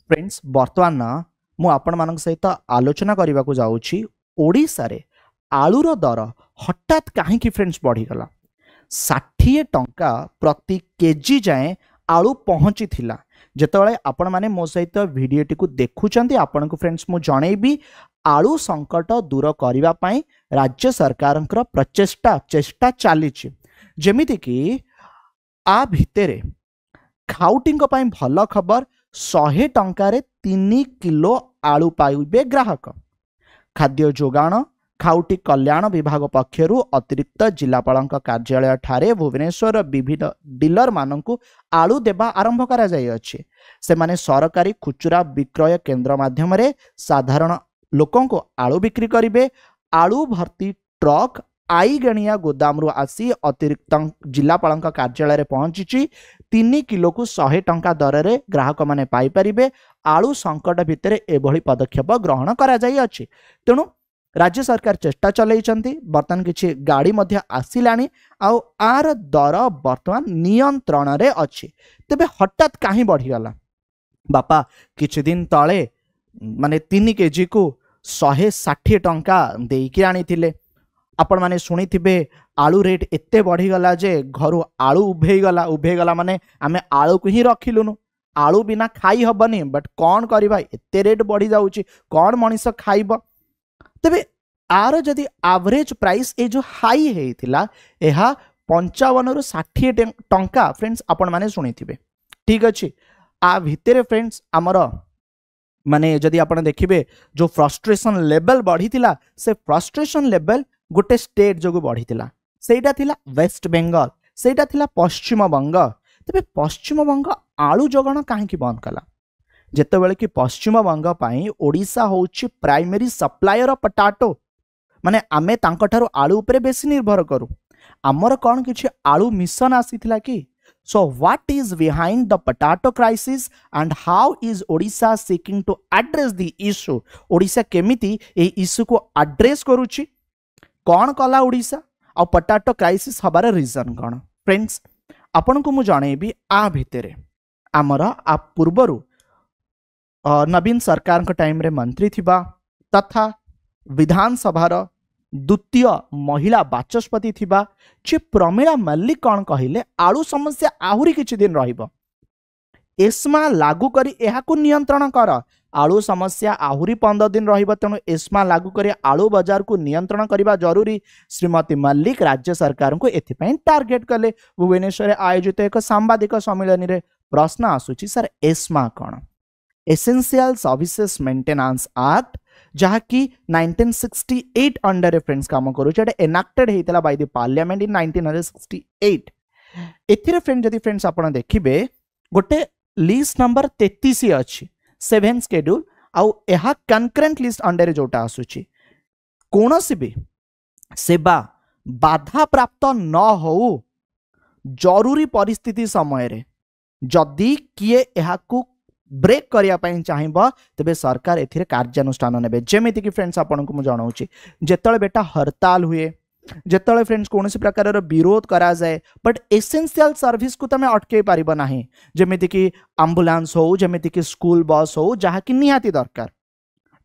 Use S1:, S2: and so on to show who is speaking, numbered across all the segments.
S1: Friends बर्तमान मु आपण मान सहित आलोचना करने को जाऊँगी ओडिशा रे आलूर दर हठात कहीं फ्रेंड्स बढ़ीगला 60 टंका प्रति केजी जाए आलू पहुँची थिला। जेतबेले आपण माने मो सहित वीडियोटी को देखुचंती आपण को फ्रेंड्स मु जणेबी आलू संकट दूर करबा पई राज्य सरकारंकर चेष्टा चली जेमिति कि आ भितरे खाउटिंग पई भल खबर 100 टंकार 3 किलो आलू पाइबे ग्राहक। खाद्य जोगाण खाउटी कल्याण विभाग पक्षरु अतिरिक्त जिलापाल कार्यालय ठारे भुवनेश्वर विभिन्न डीलर मानकु आलू देवा आरंभ करा जाय अछि। से माने सरकारी खुचुरा विक्रय केन्द्र माध्यम रे साधारण लोकों को आलू बिक्री करिवे। आलू भर्ती ट्रक आईगणिया गोदाम रु आसी अतिरिक्त जिलापाल कार्यालय रे पहुंची 3 किलो को 100 टंका दर रे ग्राहक माने पाई परिबे। आलू संकट भितर एभली पदक्षेप ग्रहण करा जाय अछि। तेणु राज्य सरकार चेष्टा चलैचंती बर्तमान किछि गाड़ी मध्य आसिलानी आउ आर दर बर्तमान नियंत्रण रे अछि। तेबे हठात काहे बढ़ीगला बापा किछि दिन तळे माने 3 केजी को 160 टंका देइकी आनीथिले। आपण माने सुनिथिबे आलू रेट एते बढ़ीगला जे घरु आलू उभेगला माने आमे आलू को ही रखिलुनु। आलू बिना खाई हबनी बट कौन करबा एते रेट बढ़ी जाउची कौन मनीष खाइब। तेबे आर जदि एवरेज प्राइस ए जो हाई हेइथिला एहा 55 रु 60 टंका फ्रेंड्स आपण माने सुनिथिबे ठीक अछि। आ भितरे फ्रेंड्स हमर माने जदि आपण देखिबे जो फ्रस्ट्रेशन लेवल बढ़ीथिला से फ्रस्ट्रेशन लेवल गोटे स्टेट जो बढ़ीथिला सेटा थिला वेस्ट बेंगल सेटा थिला पश्चिम बंग। तेबे पश्चिम बंग आलू जोगाण काहेकि बंद कला जेतेबेले कि पश्चिम बंग पाई ओडिशा होउची प्राइमरी सप्लायर पोटैटो माने आमे तांकठारो आलू उपरे बेसी निर्भर करू। आमर कोन किछि आलू मिशन आसीथिला कि so what is behind the potato crisis and how is Odisha seeking to address the issue. Odisha केमिति ए इश्यू को एड्रेस करूची कौन कला ओडिशा आ पोटैटो क्राइसिस हबार रीजन कौन। फ्रेंड्स आपण को मु जणेबी आ भितरे आमर आ पूर्वरु नवीन सरकार को टाइम रे मंत्री थिबा तथा विधानसभार द्वितीय महिला बाचस्पति थिबा जे प्रमीला मल्लिक कौन कहिले आलू समस्या आहुरी किछि दिन रहिबो एस्मा लागू करी एहा को नियंत्रण कर। आलू समस्या आहुरी 15 दिन रहिबो तेणु एस्मा लागू करी आलू बाजार को नियंत्रण करबा जरूरी। श्रीमती मल्लिक राज्य सरकार को एथिपई टार्गेट कले। भुवनेश्वर आयोजित एक सांबादिक सम्मेलन रे प्रश्न आसुची सर एस्मा कौन एसेंशियल सर्विसेज मेंटेनेंस एक्ट जहाँकि 1968 अंडर फ्रेंड्स काम करूचे एनाक्टेड होता बाय द पार्लियामेंट इन 1968। एथिरे फ्रेंड जदि फ्रेंड्स आपण देखिबे गोटे लिस्ट नंबर 33 अच्छी 7 शेड्यूल आउ एहा कनकरेंट लिस्ट अंडर जोटा आसुची कोनोसी भी सेवा बाधा प्राप्त न हो जरूरी परिस्थिति समय रे जदि किए एहा को ब्रेक करिया पई चाहिबो तबे सरकार एथिरे कार्यानुष्ठान नेबे। जेमिति कि फ्रेंड्स आपन को मु जणाउची जेतळे बेटा हड़ताल हुए जेतळे फ्रेंड्स कोनोसी प्रकार विरोध करा जाए बट एसेंशियल सर्विस को तमे अटके पारिबो नाही। जेमिति कि एम्बुलेंस हो जेमिति कि स्कूल बस हो जहा कि निहाती दरकार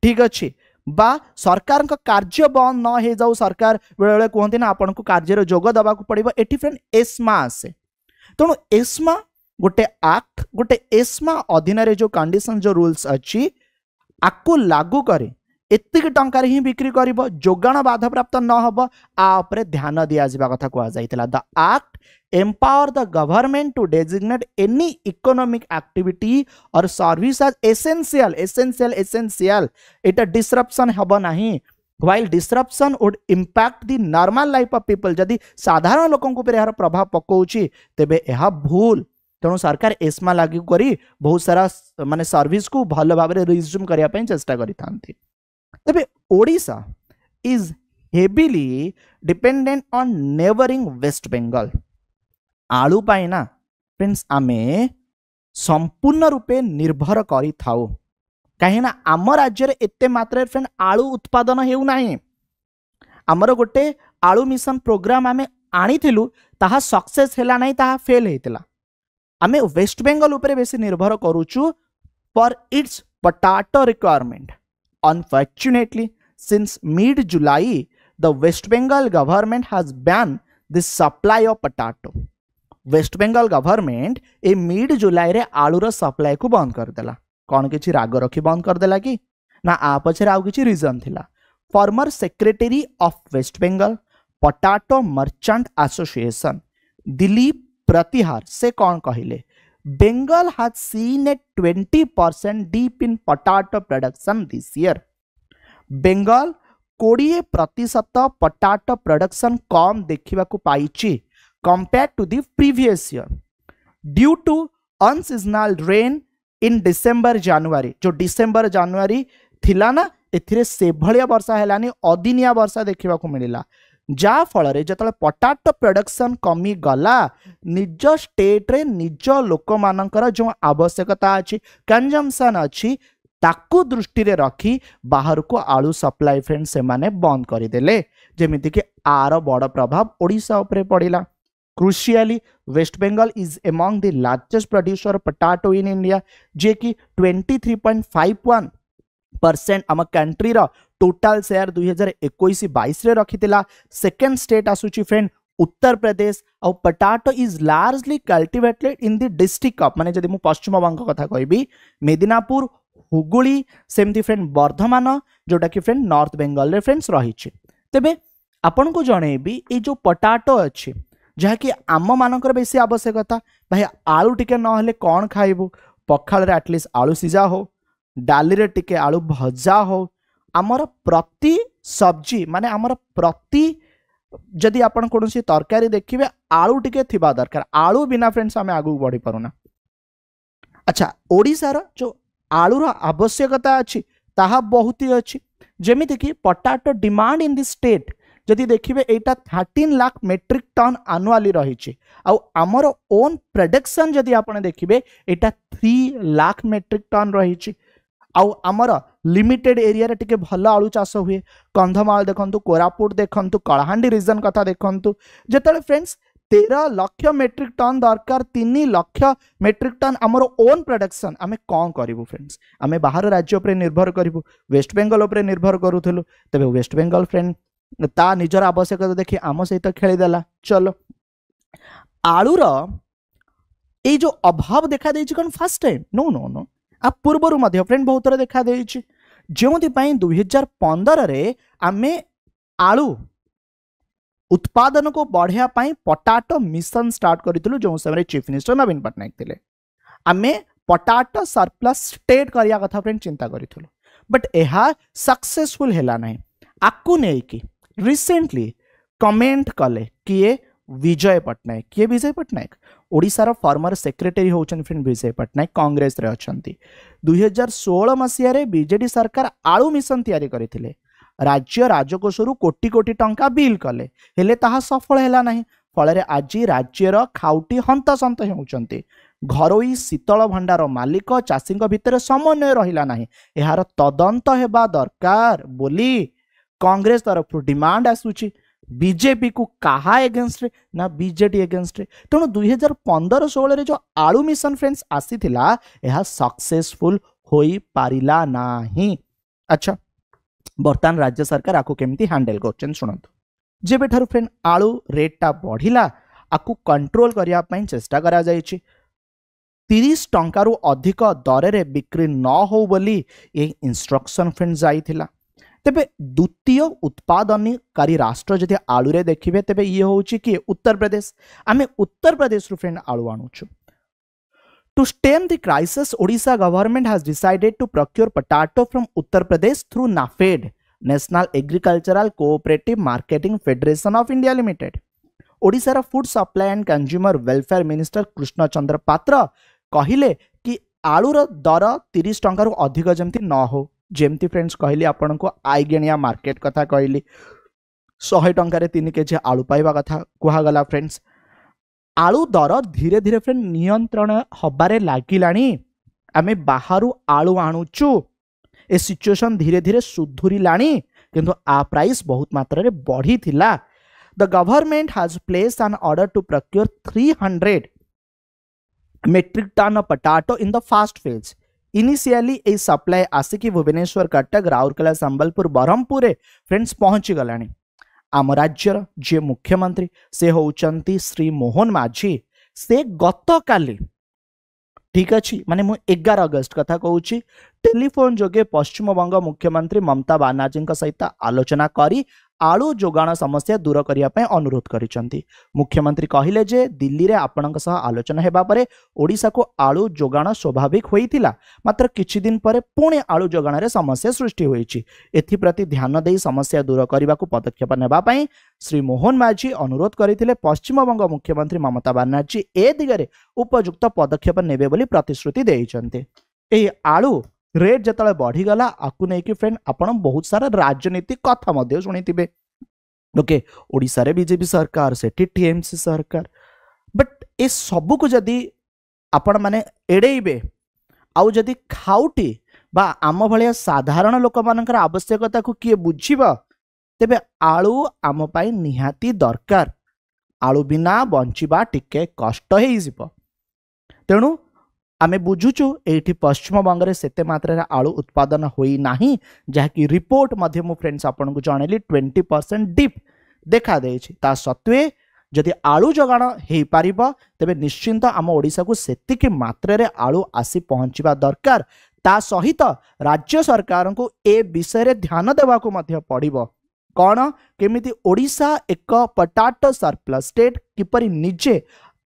S1: ठीक अछि बा सरकार का कार्य बंद न हे जाऊ सरकार बेले कहते ना आपन को कार्य जोग दबा को पड़िबो एठी फ्रेंड एस्मा आसे। तेणु एस्मा गोटे एक्ट गोटे एस्मा अधीन रे जो कंडीशन जो रूल्स अच्छी आको लागू करे एतिक टंकार ही बिक्री करिबो जोगाण बाधा प्राप्त न हबो आ उपरे ध्यान दिया जिबा कथा को जाइतला। The act empower the government to designate any economic activity और सर्विस एज एसेंशियल एटा डिसरप्शन हबो नाही। While disruption would impact the normal life of people जदि साधारण लोकन को पर यार प्रभाव पकोउची तेबे एहा भूल। तेणु सरकार एस्मा लागू करी बहुत सारा माने सर्विस को भल भाव में रिज्यूम करिया पई चेष्टा करि थांती। तबे Odisha is heavily dependent on neighbouring West Bengal. आलू पाई ना फ्रेंड्स आमे संपूर्ण रूपे निर्भर करि थाउ कहीं ना आम राज्य रे एते मात्रा फ्रेंड आलू उत्पादन हेउ नाही। आमर गोटे आलू मिशन प्रोग्राम आमे आनिथिलु ताहा सक्सेस हेला नाही ताहा फेल हेतिला। आमे वेस्ट बेंगल उपरे बेसी निर्भर करूचु for its potato requirement. Unfortunately, since mid-July, the West Bengal government has banned the supply of potato. West Bengal government ए मिड जुलाई रे आलूर सप्लाई को बंद करदेला. कौन किसी राग रखी बंद करदेला कि ना आ पछरे आउ किसी रीजन थिला. Former secretary of West Bengal potato merchant association Dilip Pratihar से कौन कहले Bengal has seen a 20% dip in potato production this year. Bengal 20% potato production कम देखा पाई compared to the previous year due to unseasonal rain in December January. जो December January थिला ना एथिरे से भलिया वर्षा हेलानी अदिनिया वर्षा देखा मिलला जा फल जो पोटाटो प्रोडक्शन कमी गला निज स्टेट रे निज लोक मानकर जो आवश्यकता अच्छी कंजम्पशन अच्छी ताकू दृष्टि रे रखी बाहर को आलू सप्लाई फ्रेंड से माने बंद करदेले जेमिति कि आर बड़ प्रभाव ओडिशा उपरे पड़िला. Crucially, West Bengal is among the largest producer of potato in India, जे कि 23.51% आम कंट्री रो टोटल शेयर 2021-22 रे रखितिला. सेकंड स्टेट आसुची फ्रेंड उत्तर प्रदेश. और potato is largely cultivated in the district of माने जदि मु पश्चिम बंग कथा कहबी मेदिनापुर हुगुली सेमती फ्रेंड वर्धमान जोटा कि फ्रेंड नॉर्थ बेंगल रे फ्रेंड्स रही. तेबे आपन को जणेबी ए जो पोटाटो अच्छी जहाँकि आम मानकर बेसी आवश्यकता भाई आलू टिके नहेले कौन खाइबू पखाल रे एटलिस्ट आलू सीजा हो डाली रे टिके आलू भजा हो आमर प्रति सब्जी माने आमर प्रति जदि आपण कोनोसी तरकारी देखिबे आलू टिके थिबा दरकार. आलू बिना फ्रेंड्स आमे आगु बढ़ी परुना. अच्छा ओडिसा रो जो आलू रो आवश्यकता अछि ताहा बहुत ही अछि जेमिति कि potato demand in the state जदि देखिए एटा 13 लाख मेट्रिक टन आनुआली रही आमर ओन प्रोडक्शन जदि आपने देखिए एटा 3 लाख मेट्रिक टन रही आमर लिमिटेड एरिया रे टिके भल आलू चाष हुए. कंधमाल देखंतु कोरापुट देखंतु कलाहांडी रीजन कथा देखंतु जेतले फ्रेंड्स 13 लाख मेट्रिक टन दरकार 3 लाख मेट्रिक टन आमर ओन प्रोडक्शन आमे कौन करिवु फ्रेंड्स आमे बाहर राज्य पर निर्भर करिवु वेस्ट बेंगल पर निर्भर करूथलु. तबे वेस्ट बेंगल फ्रेंड ता निजर आवश्यकता देखी आम सहित खेलीदेला. चलो आलूर ये जो अभाव देखा देछि कौन first time no no no आ पूर्वर मध्य फ्रेंड बहुत थर देखा देछि जो 2015 रे आमे आलू उत्पादन को बढ़िया पाई पोटाटो मिशन स्टार्ट करितलु जो समय चीफ मिनिस्टर नवीन पटनायक थिले. आमे पोटाटो सरप्लस स्टेट करिया कथा फ्रेंड चिंता करितलु बट एहा सक्सेसफुल हेला नहीं. आकु नै कि रिसेंटली कमेंट कले किए विजय पटनायक किए विजय पटनायक ओडिशार फॉर्मर सेक्रेटरी होचन फ्रेंड विजय पटनायक कांग्रेस रे अछंती. 2016 मसिया रे बीजेडी सरकार आलू मिशन तैयारी करथिले राज्य राजकोषरु कोटी कोटी टंका बिल कले हेले ताहा सफल हेला नहीं. फल आज राज्यर खाउटी हंतसंत होउचंती. घरोई शीतल भंडार मालिक चाषी भितर समन्वय रहिला नहीं. एहार तदंत हेबा दरकार बोली कांग्रेस तरफ डिमांड आसुची. बीजेपी को कहा एगेंस्ट ना बीजेडी एगेंस्ट. तेणु 2015-16 रे जो आलू मिशन फ्रेंड्स आसी थिला यह सक्सेसफुल होई पारिला नाही. अच्छा बर्तमान राज्य सरकार आकु केमती हैंडल करछन सुनंतु. जेबे ठारू फ्रेंड आलू रेटटा बढ़िला आकु कंट्रोल करिया पई चेष्टा करा जायछि. 30 टंकारु अधिक दर रे बिक्री न हो बोली ये इंस्ट्रक्शन फ्रेंड जाइथिला. तेबे द्वितीय उत्पादनकारी राष्ट्र जदि आलू रे देखिबे तेबे ये होउछि कि उत्तर प्रदेश. आमे उत्तर प्रदेश रु फ्रेंड आलू आणुछु. To stem the crisis, Odisha government has decided to procure potato from Uttar Pradesh through NAFED, National Agricultural Cooperative Marketing Federation of India Limited. Odisha food supply and consumer welfare minister Krishna Chandra Patra कहिले कि आलूर दर 30 टंकार अधिक जमती न हो. जेमती friends कहली आपन को आईगेनिया market कथा कहली 100 टंकार 3 केजी आलू पाइबा कथा कुहागला फ्रेंड्स. आलू दर धीरे धीरे फ्रेंड नियंत्रण हबारे लागिलानी. आमे बाहरु आलू आणुचु ए सिचुएशन धीरे धीरे सुधुरिलानी किंतु आ प्राइस बहुत मात्रा रे बढ़ी थिला. The government has placed an order to procure 300 metric ton of potato in the first phase. Initially ए सप्लाई आसिकी भुवनेश्वर कटक राउरकेला संबलपुर ब्रह्मपुर फ्रेंड्स पहुंची गलानी आम राज्यर जे मुख्यमंत्री से होउचंती श्री मोहन माझी से गत काली ठीक अच्छी माने मु 11 अगस्त कथा कहूँ टेलीफोन जोगे पश्चिम बंग मुख्यमंत्री ममता बानार्जी सहित आलोचना करी आलू जोगाण समस्या दूर करने अनुरोध करिसेंती। मुख्यमंत्री कहले जे दिल्ली रे आपणक सह आलोचना हेबा परे ओडिशा को आलू जोगाण स्वाभाविक होइतिला मात्र किछि दिन परे पुणे आलू जोगाण रे समस्या सृष्टि होइछि। एथि प्रति ध्यान देई समस्या दूर करने को पदक्षेप नेबा पई श्री मोहन माझी अनुरोध करथिले पश्चिम बंग मुख्यमंत्री ममता बानार्जी ए दिगरे उपयुक्त पदक्षेप नेबे बोली प्रतिश्रुति देइछन्ते। एही आलू रेट जतले बढ़ीगला आपको नहीं कि फ्रेंड आपण बहुत सारा राजनीतिक कथा मध्य शुणिथिबे ओके ओडिशा रे बीजेपी सरकार सेठी टीएमसी सरकार बट ए सब को जदी आपण माने एडेइबे आउ जदी खाउटी बा आम भलिया साधारण लोक मानकर आवश्यकता को किए बुझीबा तेबे आलू आम पाई निहाती दरकार आलू बिना बंचिबा टिके कष्ट हेइ जिवो। तेणु आमे बुझुचु एठी पश्चिम बंग से मात्रा आलू उत्पादन होई नाही जहाँकि रिपोर्ट मध्य मु फ्रेंड्स आपन को जणेली 20% डिप देखा देछि। ता सत्वे जदि आलू जोगाण हेइ पारिबो तेबे निश्चिंत आम ओडिशा को सेतिकी मात्रा रे आलू आसी पहुंचीबा दरकार। ता सहित राज्य सरकार को ए विषय रे ध्यान देवा को मध्य पड़िबो कौन केमिति ओडिशा एक पोटैटो सरप्लस स्टेट किपरि निजे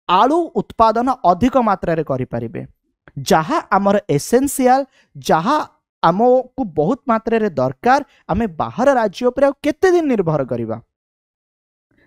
S1: आलू उत्पादन अधिक मात्रा रे करि परिबे जहा आमर एसेंशियल जहा आमो को बहुत मात्रा रे दरकार आमे बाहर राज्य पर केते दिन निर्भर करिबा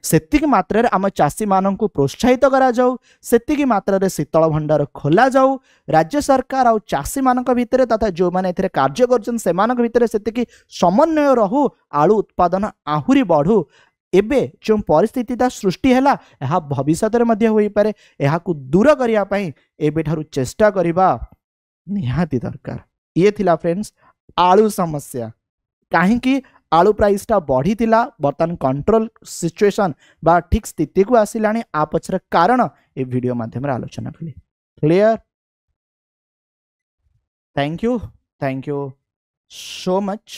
S1: सेतिकी मात्रा रे आम चाषी मानन को प्रोत्साहित करा जाऊ सेतिकी मात्रा रे शीतल भंडार खोला जाऊ राज्य सरकार और चाषी मानक भितरे तथा जो माने एथिरे कार्य करजन से मानक भितरे सेतिकी समन्वय रहू आलू उत्पादन आहुरी बढ़ू। एबे जो परिस्थिति सृष्टि है यह भविष्य में हो पारे यह दूर करने एबे ठारू चेष्टा करबा निहाती दरकार। ये थिला फ्रेंड्स आलू समस्या कहीं आलू प्राइस टा बढ़ी थिला बर्तमान कंट्रोल सिचुएशन बा ठीक स्थिति को आसिलानी आ पछर कारण ए वीडियो माध्यम आलोचना कली। Clear thank you so much.